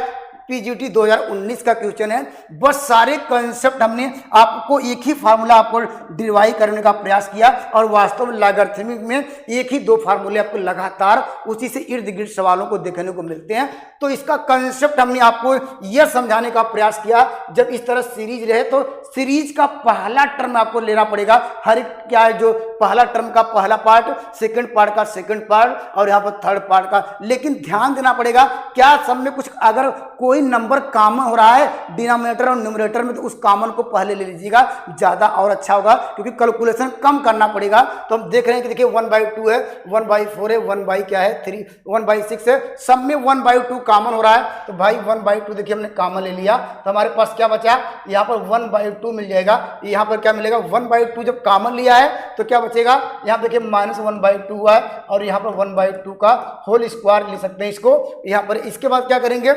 पीजीटी 2019 का क्वेश्चन है। बस सारे कंसेप्ट हमने आपको एक ही फार्मूला आपको डिराइव करने का प्रयास किया और वास्तव में लॉगरिथमिक में एक ही 2 फार्मूले आपको लगातार उसी से इर्द गिर्द सवालों को देखने को मिलते हैं। तो इसका कंसेप्ट हमने आपको यह समझाने का प्रयास किया, जब इस तरह सीरीज रहे तो सीरीज का पहला टर्म आपको लेना पड़ेगा। हर एक क्या है, जो पहला टर्म का पहला पार्ट, सेकंड पार्ट का सेकंड पार्ट और यहाँ पर थर्ड पार्ट का। लेकिन ध्यान देना पड़ेगा, क्या सब में कुछ अगर कोई नंबर कॉमन हो रहा है डिनोमिनेटर और न्यूमरेटर में, तो उस कॉमन को पहले ले लीजिएगा, ज्यादा और अच्छा होगा, क्योंकि कैलकुलेशन कम करना पड़ेगा। तो हम देख रहे हैं कि देखिए 1/2 है, 1/4 है, 1 क्या है 3, 1/6 है, सब में 1/2 कॉमन हो रहा है। तो भाई 1/2 देखिए हमने कॉमन ले लिया, तो हमारे पास क्या बचा, यहाँ पर 1/2 मिल जाएगा। यहाँ पर क्या मिलेगा, 1/2 जब कॉमन लिया है तो क्या बचेगा, यहाँ देखिए -1/2 हुआ है और यहाँ पर 1/2 का होल स्क्वायर ले सकते हैं इसको। यहाँ पर इसके बाद क्या करेंगे,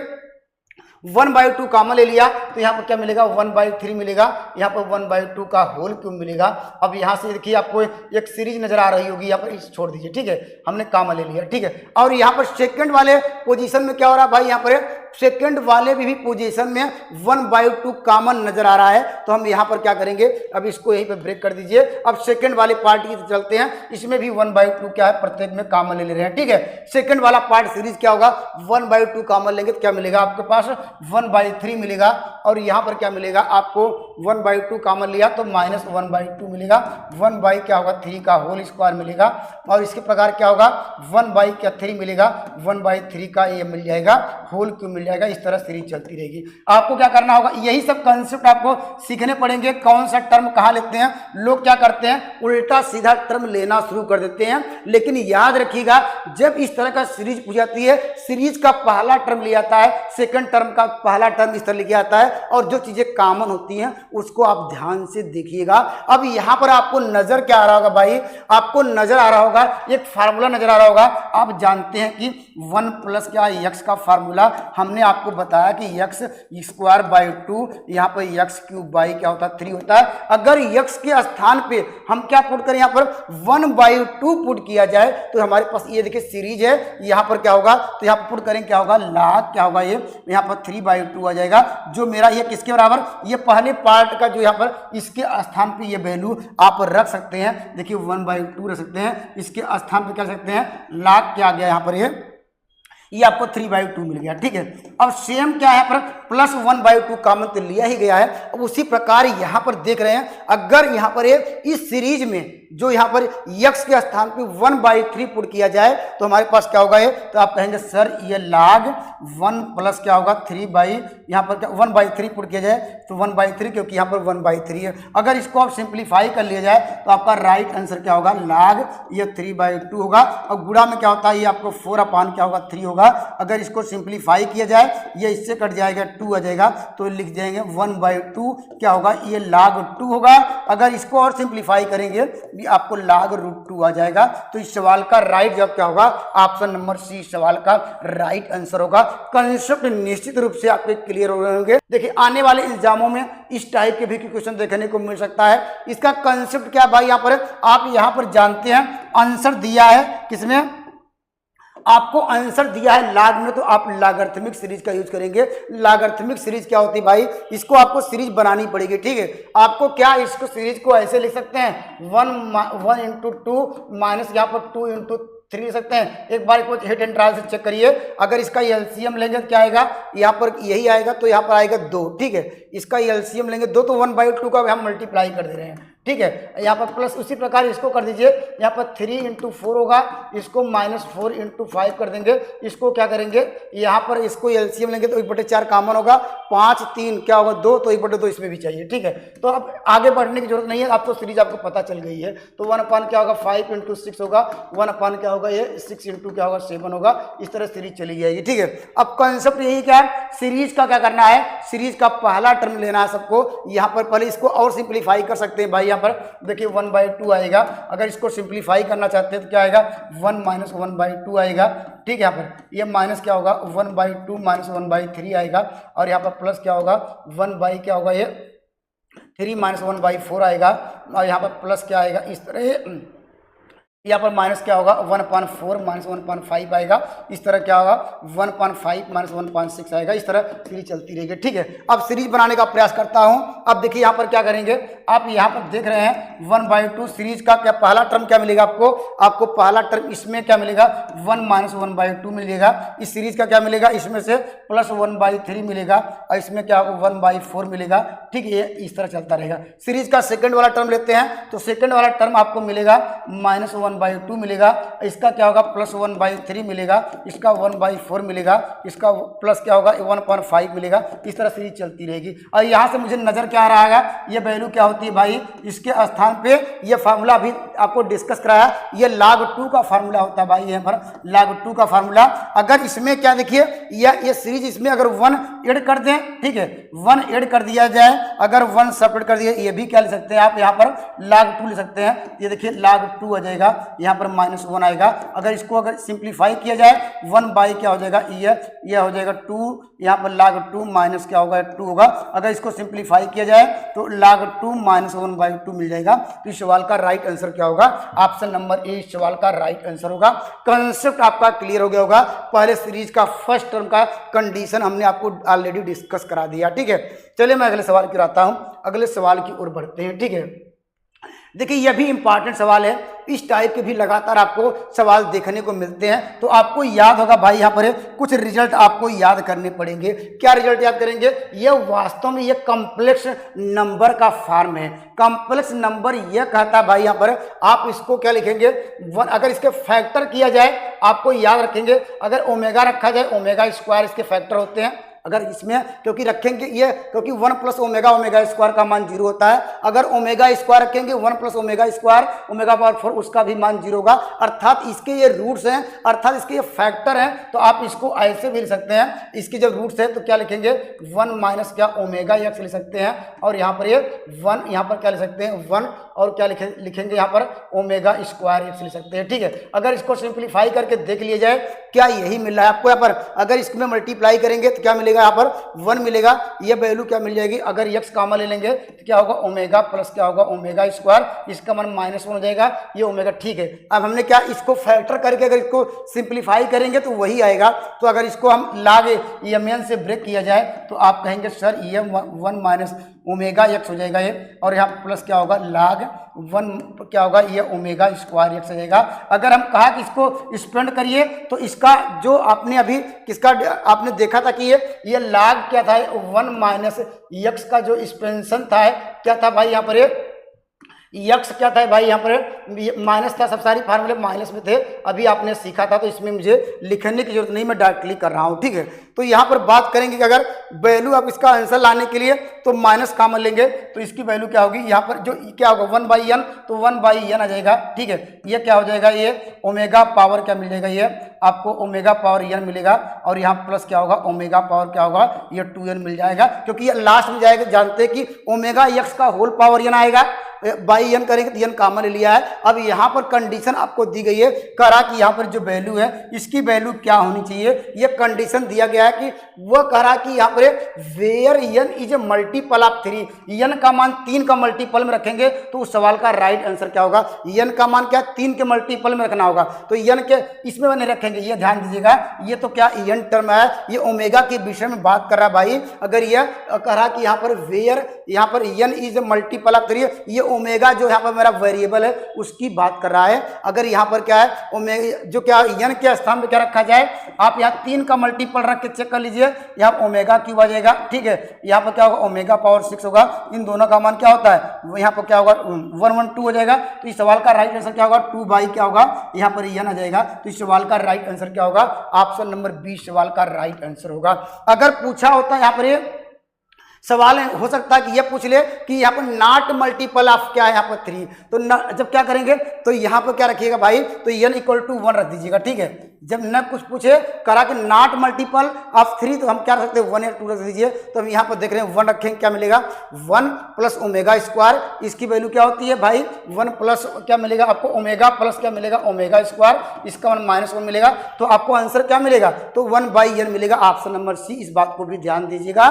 1/2 कॉमन ले लिया तो यहाँ पर क्या मिलेगा 1/3 मिलेगा, यहाँ पर 1/2 का होल क्यूब मिलेगा। अब यहाँ से देखिए आपको एक सीरीज नजर आ रही होगी, यहाँ पर इस छोड़ दीजिए। ठीक है, हमने कॉमन ले लिया। ठीक है, और यहाँ पर सेकंड वाले पोजीशन में क्या हो रहा है भाई, यहाँ पर सेकंड वाले भी पोजीशन में 1/2 कॉमन नजर आ रहा है। तो हम यहाँ पर क्या करेंगे, अब इसको यहीं पे ब्रेक कर दीजिए। अब सेकंड वाले पार्ट की चलते हैं, इसमें भी 1/2 क्या है प्रत्येक में कॉमन ले रहे हैं। ठीक है, सेकंड वाला पार्ट सीरीज क्या होगा, 1/2 कॉमन लेंगे तो क्या मिलेगा आपके पास 1/3 मिलेगा और यहाँ पर क्या मिलेगा आपको 1/2 कॉमन लिया तो -1/2 मिलेगा, 1 क्या होगा 3 का होल स्क्वायर मिलेगा और इसके प्रकार क्या होगा 1/3 मिलेगा, 1/3 का ये मिल जाएगा, होल क्यूब मिल जाएगा। इस तरह सीरीज चलती रहेगी। आपको क्या करना होगा, यही सब कंसेप्ट आपको सीखने पड़ेंगे, कौन सा टर्म कहाँ लेते हैं। लोग क्या करते हैं, उल्टा सीधा टर्म लेना शुरू कर देते हैं। लेकिन याद रखिएगा, जब इस तरह का सीरीज पूछ जाती है, सीरीज का पहला टर्म लिया जाता है, सेकंड टर्म का पहला टर्म इस तरह लिखा जाता है और जो चीजें कॉमन होती हैं उसको आप ध्यान से देखिएगा। अब यहां पर आपको नजर क्या आ रहा होगा भाई, आपको नजर आ रहा होगा एक फार्मूला नजर आ रहा होगा। आप जानते हैं कि 1 प्लस क्या x का फार्मूला हमने आपको बताया कि x²/2 यहाँ पर x³ क्या होता है 3 होता है। अगर x के स्थान पे हम क्या पुट करें, यहाँ पर 1/2 पुट किया जाए तो हमारे पास ये देखिए सीरीज है, यहाँ पर क्या होगा तो यहाँ पर पुट करें क्या होगा लाख क्या होगा, ये यहाँ पर 3/2 आ जाएगा। जो मेरा ये किसके बराबर, ये पहले पार्ट का जो यहाँ पर इसके स्थान पे ये वैल्यू आप रख सकते हैं। देखिए 1/2 रख सकते हैं, इसके स्थान पे क्या सकते हैं लाख क्या आ गया, यहाँ पर ये आपको 3/2 मिल गया। ठीक है, अब सेम क्या है पर +1/2 कॉमन तो लिया ही गया है। अब उसी प्रकार यहाँ पर देख रहे हैं, अगर यहाँ पर इस सीरीज में जो यहाँ पर x के स्थान पे 1/3 पुट किया जाए तो हमारे पास क्या होगा, ये तो आप कहेंगे सर ये log 1 प्लस क्या होगा 3 यहाँ पर क्या 1/3 पुट किया जाए तो 1/3, क्योंकि यहाँ पर 1/3 है। अगर इसको आप सिंप्लीफाई कर लिया जाए तो आपका राइट आंसर क्या होगा log ये 3/2 होगा। और गुणा में क्या होता है, ये आपको 4/3 क्या होगा 3 होगा। अगर इसको सिंप्लीफाई किया जाए ये इससे कट जाएगा 2 आ जाएगा, तो लिख जाएंगे 1/2 क्या होगा ये log 2 होगा। अगर इसको और सिंप्लीफाई करेंगे आपको log √2 आ जाएगा। तो इस सवाल का राइट जवाब क्या होगा, ऑप्शन नंबर सी सवाल का राइट आंसर होगा। कंसेप्ट निश्चित रूप से आपके क्लियर हो रहे होंगे। देखिए आने वाले एग्जामों में इस टाइप के भी क्वेश्चन देखने को मिल सकता है। इसका कंसेप्ट क्या भाई, यहाँ पर आप यहाँ पर जानते हैं आंसर दिया है किसमें, आपको आंसर दिया है लाग में, तो आप लॉगरिथमिक सीरीज का यूज करेंगे। लॉगरिथमिक सीरीज क्या होती है भाई, इसको आपको सीरीज बनानी पड़ेगी, ठीक है। आपको क्या इसको सीरीज को ऐसे लिख सकते हैं 1 इंटू 2 माइनस यहाँ पर 2 इंटू 3 लिख सकते हैं। एक बार इसको हिट एंड ट्रायल से चेक करिए, अगर इसका एलसीएम लेंगे तो क्या आएगा, यहाँ पर यही आएगा, तो यहाँ पर आएगा 2, ठीक है। इसका एलसीएम लेंगे 2 तो 1/2 का हम मल्टीप्लाई कर दे रहे हैं, ठीक है। यहाँ पर प्लस उसी प्रकार इसको कर दीजिए, यहाँ पर 3 इंटू 4 होगा, इसको -4 इंटू 5 कर देंगे। इसको क्या करेंगे, यहाँ पर इसको एलसीएम लेंगे तो 1/4 कॉमन होगा, 5 3 क्या होगा 2, तो 1/2 इसमें भी चाहिए, ठीक है। तो अब आगे बढ़ने की जरूरत नहीं है, अब तो सीरीज आपको पता चल गई है। तो 1 क्या होगा 5 इंटू 6 होगा, 1 क्या होगा ये 6 इंटू क्या होगा 7 होगा। इस तरह सीरीज चली जाएगी, ठीक है। अब कॉन्सेप्ट यही क्या है, सीरीज का क्या करना है, सीरीज का पहला टर्म लेना है सबको। यहाँ पर पहले इसको और सिंप्लीफाई कर सकते हैं भाई, यहाँ पर देखिए 1/2 आएगा। अगर इसको सिंप्लीफाई करना चाहते हैं तो क्या आएगा 1 - 1/2 आएगा, ठीक है। यहाँ पर ये माइनस क्या होगा 1/2 - 1/3 आएगा, और यहाँ पर प्लस क्या होगा 1 क्या होगा ये 3 - 1/4 आएगा, और यहाँ पर प्लस क्या आएगा इस तरह, यहाँ पर माइनस क्या होगा 1/4 - 1/5 आएगा। इस तरह क्या होगा 1/5 - 1/6 आएगा। इस तरह सीरीज चलती रहेगी, ठीक है। अब सीरीज बनाने का प्रयास करता हूँ। अब देखिए यहाँ पर क्या करेंगे, आप यहाँ पर देख रहे हैं 1/2 सीरीज का क्या पहला टर्म क्या मिलेगा आपको पहला टर्म इसमें क्या मिलेगा 1 - 1/2 मिलेगा। इस सीरीज का क्या मिलेगा, इसमें से प्लस 1/3 मिलेगा, और इसमें क्या होगा 1/4 मिलेगा, ठीक है। ये इस तरह चलता रहेगा। सीरीज का सेकंड वाला टर्म लेते हैं, तो सेकंड वाला टर्म आपको मिलेगा -1/2 मिलेगा, इसका क्या होगा +1/3 मिलेगा, इसका 1/4 मिलेगा, इसका प्लस क्या होगा 1/5 मिलेगा। इस तरह सीरीज चलती रहेगी। और यहाँ से मुझे नजर क्या आ रहा है, ये वैल्यू क्या होती है भाई, इसके स्थान पे ये फार्मूला अभी आपको डिस्कस कराया, ये log2 का फार्मूला होता है भाई। यहाँ पर log2 का फार्मूला, अगर इसमें क्या देखिए ये सीरीज इसमें अगर 1 ऐड कर दें, ठीक है, 1 ऐड कर दिया जाए, अगर 1 सपरेट कर दिया, ये भी क्या ले सकते हैं आप, यहाँ पर log2 ले सकते हैं। ये देखिए log2 आ जाएगा, यहाँ पर -1 आएगा। अगर इसको अगर सिंप्लीफाई किया जाए 1 क्या हो जाएगा ये हो जाएगा 2, यहाँ पर log2 माइनस क्या होगा 2 होगा। अगर इसको सिंप्लीफाई किया जाए तो log2 - 1/2 मिल जाएगा। तो इस सवाल का राइट आंसर क्या होगा, ऑप्शन नंबर ए इस सवाल का राइट आंसर होगा। कंसेप्ट आपका क्लियर हो गया होगा। पहले सीरीज का फर्स्ट टर्म का कंडीशन हमने आपको ऑलरेडी डिस्कस करा दिया, ठीक है। चलिए मैं अगले सवाल की आता हूँ, अगले सवाल की ओर बढ़ते हैं, ठीक है। देखिए यह भी इंपॉर्टेंट सवाल है, इस टाइप के भी लगातार आपको सवाल देखने को मिलते हैं। तो आपको याद होगा भाई, यहाँ पर कुछ रिजल्ट आपको याद करने पड़ेंगे। क्या रिजल्ट याद करेंगे, यह वास्तव में यह कॉम्प्लेक्स नंबर का फॉर्म है। कॉम्प्लेक्स नंबर यह कहता है भाई, यहाँ पर आप इसको क्या लिखेंगे, अगर इसके फैक्टर किया जाए, आपको याद रखेंगे, अगर ओमेगा रखा जाए, ओमेगा² इसके फैक्टर होते हैं। अगर इसमें क्योंकि रखेंगे ये, क्योंकि 1 + ओमेगा का मान 0 होता है। अगर ओमेगा² रखेंगे 1 + ओमेगा/4 उसका भी मान 0 होगा। अर्थात इसके ये रूट्स हैं, अर्थात इसके ये फैक्टर हैं। तो आप इसको ऐसे भी लिख सकते हैं, इसके जब रूट्स हैं तो क्या लिखेंगे 1 - क्या ओमेगा(x) लिख सकते हैं, और यहाँ पर ये 1 यहाँ पर क्या लिख सकते हैं 1, और क्या लिखेंगे यहाँ पर ओमेगा² लिख सकते हैं, ठीक है। अगर इसको सिंप्लीफाई करके देख लिया जाए, क्या यही मिल रहा है आपको यहाँ पर। अगर इसमें मल्टीप्लाई करेंगे तो क्या मिलेगा, यहाँ पर 1 मिलेगा। ये वैल्यू क्या मिल जाएगी, अगर x कॉमन ले लेंगे तो क्या होगा ओमेगा प्लस क्या होगा ओमेगा², इसका मान -1 हो जाएगा, ये ओमेगा, ठीक है। अब हमने क्या इसको फैक्टर करके अगर इसको सिंप्लीफाई करेंगे तो वही आएगा। तो अगर इसको हम log mn से ब्रेक किया जाए तो आप कहेंगे सर ये 1 - ओमेगा(x) हो जाएगा ये, और यहाँ प्लस क्या होगा log 1 क्या होगा ये ओमेगा² x हो जाएगा। अगर हम कहा कि इसको स्पेंड करिए तो इसका जो आपने अभी किसका आपने देखा था कि ये log क्या था 1 - x का जो एक्सपेंशन था क्या था भाई, यहाँ पर यक्स क्या था भाई, यहाँ पर माइनस था, सब सारी फार्मूले माइनस में थे। अभी आपने सीखा था तो इसमें मुझे लिखने की जरूरत नहीं, मैं डायरेक्टली कर रहा हूँ, ठीक है। तो यहाँ पर बात करेंगे कि अगर वैल्यू आप इसका आंसर लाने के लिए तो माइनस कॉमन लेंगे तो इसकी वैल्यू क्या होगी, यहाँ पर जो क्या होगा 1/n, तो 1/n आ जाएगा, ठीक है। ये क्या हो जाएगा, ये ओमेगा पावर क्या मिल जाएगा, ये आपको ओमेगा पावर n मिलेगा, और यहाँ प्लस क्या होगा ओमेगा पावर क्या होगा ये 2n मिल जाएगा, क्योंकि ये लास्ट में जाएगा। जानते हैं कि ओमेगा x का होल पावर n आएगा, बाई एन करेंगे तो एन कॉमन ले लिया है। अब यहाँ पर कंडीशन आपको दी गई है, करा कि यहाँ पर जो वैल्यू है इसकी वैल्यू क्या होनी चाहिए, ये कंडीशन दिया गया है कि वह करा कि यहाँ पर where n is a multiple of 3, n का मान 3 का मल्टीपल में रखेंगे तो उस सवाल का राइट आंसर क्या होगा, एन का मान क्या 3 के मल्टीपल में रखना होगा, तो एन के इसमें नहीं रखेंगे, ये ध्यान दीजिएगा। ये तो क्या एन टर्म है, ये ओमेगा के विषय में बात कर रहा है भाई। अगर ये कहा कि यहाँ पर वेयर यहाँ पर एन इज मल्टीपल ऑफ 3, ये ओमेगा जो यहाँ पर मेरा वेरिएबल है उसकी बात कर रहा है। अगर यहाँ पर क्या है ओमेगा जो क्या एन के स्थान पे क्या रखा जाए, आप यहाँ 3 का मल्टीपल रख के चेक कर लीजिए, यहाँ ओमेगा क्यूब आ जाएगा, ठीक है। यहाँ पर क्या होगा ओमेगा पावर 6 होगा, इन दोनों का मान क्या होता है, यहाँ पर क्या होगा 112 हो जाएगा। तो इस सवाल का राइट आंसर क्या होगा 2 बाई क्या होगा यहाँ पर एन आ जाएगा। तो इस सवाल का राइट आंसर क्या होगा, ऑप्शन नंबर 20 सवाल का राइट आंसर होगा। अगर पूछा होता है यहाँ पर ये सवाल हो सकता है कि ये पूछ ले कि यहाँ पर नॉट मल्टीपल ऑफ क्या है यहाँ पर 3, तो जब क्या करेंगे तो यहाँ पर क्या रखिएगा भाई, तो n इक्वल टू 1 रख दीजिएगा, ठीक है। जब न कुछ पूछे करा कि नॉट मल्टीपल ऑफ 3 तो हम क्या रख सकते हैं 1 या 2 रख दीजिए। तो हम यहाँ पर देख रहे हैं 1 रखेंगे, क्या मिलेगा 1 प्लस ओमेगा स्क्वायर, इसकी वैल्यू क्या होती है भाई 1 प्लस क्या मिलेगा आपको ओमेगा प्लस क्या मिलेगा ओमेगा स्क्वायर, इसका मान -1 मिलेगा। तो आपको आंसर क्या मिलेगा, तो 1/n मिलेगा, ऑप्शन नंबर सी। इस बात को भी ध्यान दीजिएगा,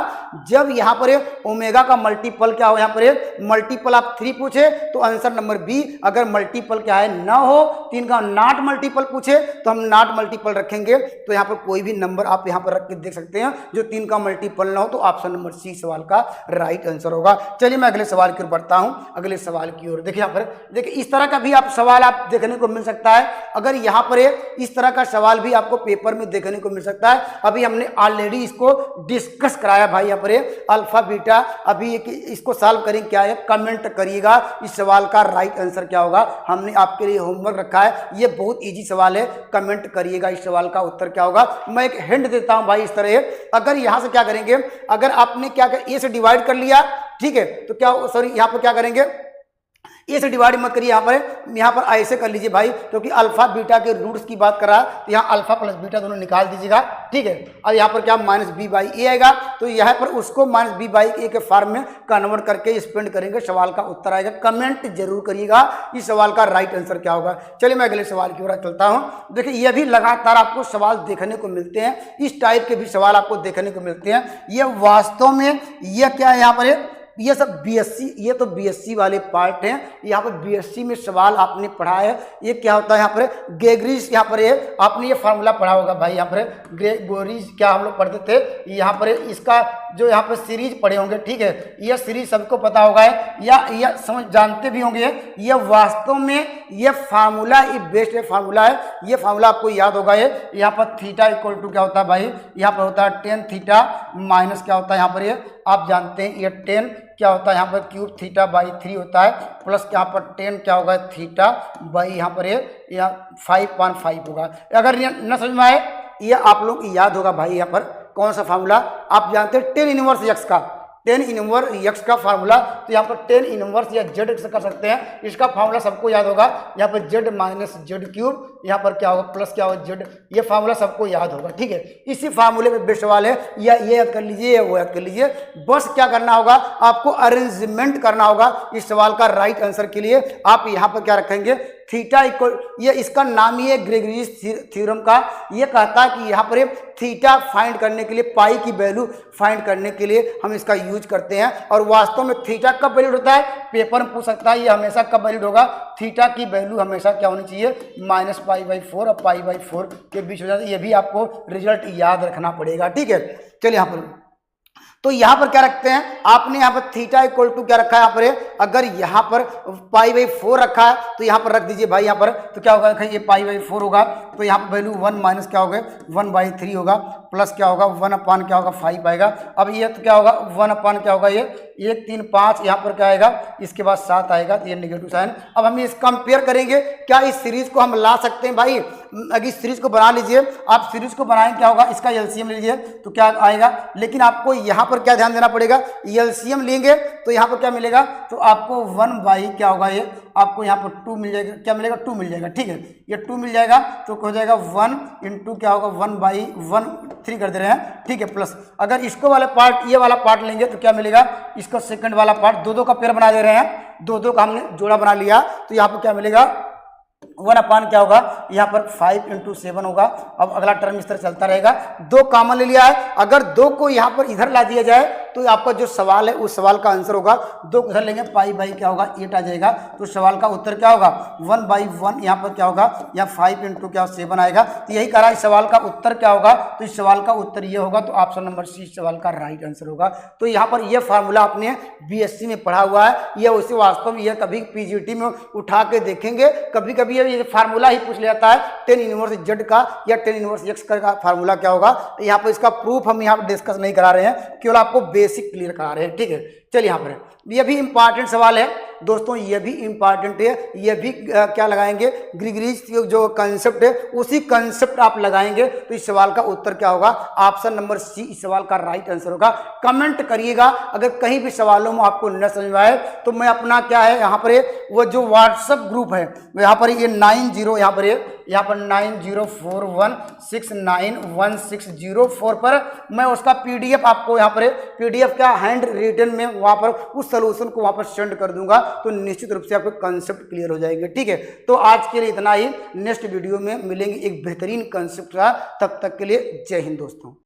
जब यहाँ पर ओमेगा का मल्टीपल क्या हो, यहाँ पर मल्टीपल ऑफ 3 पूछे तो आंसर नंबर बी। अगर मल्टीपल क्या है ना हो 3 का नॉट मल्टीपल पूछे तो हम नॉट मल्टीपल रखेंगे। तो यहाँ पर कोई भी नंबर आप यहाँ पर रख के देख सकते हैं जो 3 का मल्टीपल ना हो, तो ऑप्शन नंबर सी सवाल का राइट आंसर होगा। चलिए मैं अगले सवाल की ओर बढ़ता हूँ, अगले सवाल की ओर। देखिए यहाँ पर देखिए इस तरह का भी आप सवाल आप देखने को मिल सकता है। अगर यहाँ पर इस तरह का सवाल भी आपको पेपर में देखने को मिल सकता है। अभी हमने ऑलरेडी इसको डिस्कस कराया भाई, यहाँ पर अल्फा बीटा। अभी इसको सॉल्व करें क्या है, कमेंट करिएगा इस सवाल का राइट आंसर क्या होगा। हमने आपके लिए होमवर्क रखा है, ये बहुत इजी सवाल है, कमेंट करिएगा इस सवाल का उत्तर क्या होगा। मैं एक हिंट देता हूं भाई इस तरह, अगर यहां से क्या करेंगे, अगर आपने क्या ए से डिवाइड कर लिया, ठीक है, तो क्या सॉरी यहां पर क्या करेंगे ए से डिवाइड मत करिए, यहाँ पर ऐसे कर लीजिए भाई, क्योंकि अल्फा बीटा के रूट्स की बात कर रहा है। तो यहाँ अल्फा प्लस बीटा दोनों निकाल दीजिएगा, ठीक है। और यहाँ पर क्या -b/a आएगा, तो यहाँ पर उसको -b/a के फॉर्म में कन्वर्ट करके स्पेंड करेंगे, सवाल का उत्तर आएगा। कमेंट जरूर करिएगा इस सवाल का राइट आंसर क्या होगा। चलिए मैं अगले सवाल की ओर चलता हूँ। देखिए ये भी लगातार आपको सवाल देखने को मिलते हैं, इस टाइप के भी सवाल आपको देखने को मिलते हैं। ये वास्तव में ये क्या है, यहाँ पर ये सब बीएससी, ये तो बीएससी वाले पार्ट हैं। यहाँ पर बीएससी में सवाल आपने पढ़ा है, ये क्या होता है यहाँ पर ग्रेगरीज, यहाँ पर ये आपने ये फार्मूला पढ़ा होगा भाई। यहाँ पर ग्रेगोरीज क्या हम लोग पढ़ते थे, यहाँ पर इसका जो यहाँ पर सीरीज पढ़े होंगे, ठीक है। यह सीरीज सबको पता होगा है, या समझ जानते भी होंगे। ये वास्तव में ये फार्मूला ये बेस्ट फार्मूला है, ये फार्मूला आपको याद होगा। ये यहाँ पर थीटा इक्वल टू क्या होता है भाई, यहाँ पर होता है tan थीटा माइनस क्या होता है यहाँ पर, ये आप जानते हैं, ये 10 क्या होता है यहाँ पर क्यूब थीटा/3 होता है, प्लस यहाँ पर 10 क्या होगा थीटा बाई यहाँ पर ये 5/5 होगा। अगर ये न समझ में आए, ये आप लोग याद होगा भाई। यहाँ पर कौन सा फार्मूला आप जानते हैं, tan इनवर्स x का, tan इनवर्स x का फार्मूला। तो यहाँ पर tan इनवर्स या z से कर सकते हैं, इसका फार्मूला सबको याद होगा। यहाँ पर z माइनस जेड क्यूब, यहाँ पर क्या होगा प्लस क्या होगा z, ये फार्मूला सबको याद होगा, ठीक है। इसी फार्मूले में बेस्ट सवाल है, या ये याद कर लीजिए या वो याद कर लीजिए। बस क्या करना होगा, आपको अरेंजमेंट करना होगा इस सवाल का राइट आंसर के लिए। आप यहाँ पर क्या रखेंगे, थीटा इक्वल, ये इसका नाम ही है ग्रेगरीज थ्योरम का। ये कहता है कि यहाँ पर थीटा फाइंड करने के लिए, पाई की वैल्यू फाइंड करने के लिए हम इसका यूज करते हैं। और वास्तव में थीटा कब वैल्यूड होता है, पेपर में पूछ सकता है, ये हमेशा कब वैल्यूड होगा, थीटा की वैल्यू हमेशा क्या होनी चाहिए -π/4 और π/4 के बीच हो जाता है। ये भी आपको रिजल्ट याद रखना पड़ेगा, ठीक है। चलिए यहाँ पर तो यहाँ पर क्या रखते हैं, आपने यहाँ पर थीटा इक्वल टू क्या रखा है, यहाँ पर अगर यहाँ पर π/4 रखा है तो यहाँ पर रख दीजिए भाई। यहाँ पर तो क्या होगा, ये π/4 होगा, तो यहाँ पर वैल्यू 1 माइनस क्या होगा 1/3 होगा, प्लस क्या होगा 1/5 क्या होगा 5 आएगा। अब ये तो क्या होगा 1/5 क्या होगा, ये 1 3 5 यहाँ पर क्या आएगा, इसके बाद 7 आएगा, तो ये नेगेटिव साइन। अब हम इस कंपेयर करेंगे, क्या इस सीरीज को हम ला सकते हैं भाई। अगर इस सीरीज को बना लीजिए, आप सीरीज को बनाएंगे क्या होगा, इसका एलसीएम लीजिए तो क्या आएगा। लेकिन आपको यहाँ पर क्या ध्यान देना पड़ेगा, एलसीएम लेंगे तो यहाँ पर क्या मिलेगा, तो आपको 1 क्या होगा, ये आपको यहाँ पर 2 मिल जाएगा, क्या मिलेगा 2 मिल जाएगा, ठीक है। ये 2 मिल जाएगा तो हो जाएगा 1 × क्या होगा 1/1 कर दे रहे हैं, ठीक है, प्लस अगर इसको वाला पार्ट, ये वाला पार्ट लेंगे तो क्या मिलेगा, इसको सेकंड वाला पार्ट, दो का पेयर बना दे रहे हैं, दो दो का हमने जोड़ा बना लिया, तो यहाँ पर क्या मिलेगा 1 अपान क्या होगा यहाँ पर 5 इंटू 7 होगा। अब अगला टर्म इस तरह चलता रहेगा। 2 कॉमन ले लिया है, अगर 2 को यहाँ पर इधर ला दिया जाए तो आपका जो सवाल है उस सवाल का आंसर होगा 2 को इधर लेंगे पाई बाई क्या होगा 8 आ जाएगा। तो सवाल का उत्तर क्या होगा 1/1 यहाँ पर क्या होगा यहाँ 5 इंटू क्या 7 आएगा। तो यही करा इस सवाल का उत्तर क्या होगा, तो इस सवाल का उत्तर ये होगा। तो ऑप्शन नंबर सी इस सवाल का राइट आंसर होगा। तो यहाँ पर ये फार्मूला आपने बीएससी में पढ़ा हुआ है, ये वैसे वास्तव में यह कभी पीजीटी में उठा के देखेंगे, कभी कभी ये फार्मूला ही पूछ लेता है tan इनवर्स z का या tan इनवर्स x का फार्मूला क्या होगा। यहाँ पर इसका प्रूफ हम यहाँ पर डिस्कस नहीं करा रहे हैं, केवल आपको बेसिक क्लियर करा रहे हैं। ठीक है, चलिए यहाँ पर ये भी इंपॉर्टेंट सवाल है दोस्तों, ये भी इंपॉर्टेंट है। ये भी क्या लगाएंगे ग्रीगरीज जो कंसेप्ट है उसी कंसेप्ट आप लगाएंगे। तो इस सवाल का उत्तर क्या होगा ऑप्शन नंबर सी इस सवाल का राइट आंसर होगा। कमेंट करिएगा अगर कहीं भी सवालों में आपको न समझ में आए तो मैं अपना क्या है यहाँ पर वो जो व्हाट्सएप ग्रुप है यहाँ पर ये 90 यहाँ पर 9041691604 पर मैं उसका पीडीएफ आपको यहाँ पर पीडीएफ क्या हैंड रिटन में वहाँ पर उस सलूशन को वहाँ पर सेंड कर दूंगा, तो निश्चित रूप से आपको कंसेप्ट क्लियर हो जाएंगे। ठीक है, तो आज के लिए इतना ही, नेक्स्ट वीडियो में मिलेंगे एक बेहतरीन कंसेप्ट का, तब तक के लिए जय हिंद दोस्तों।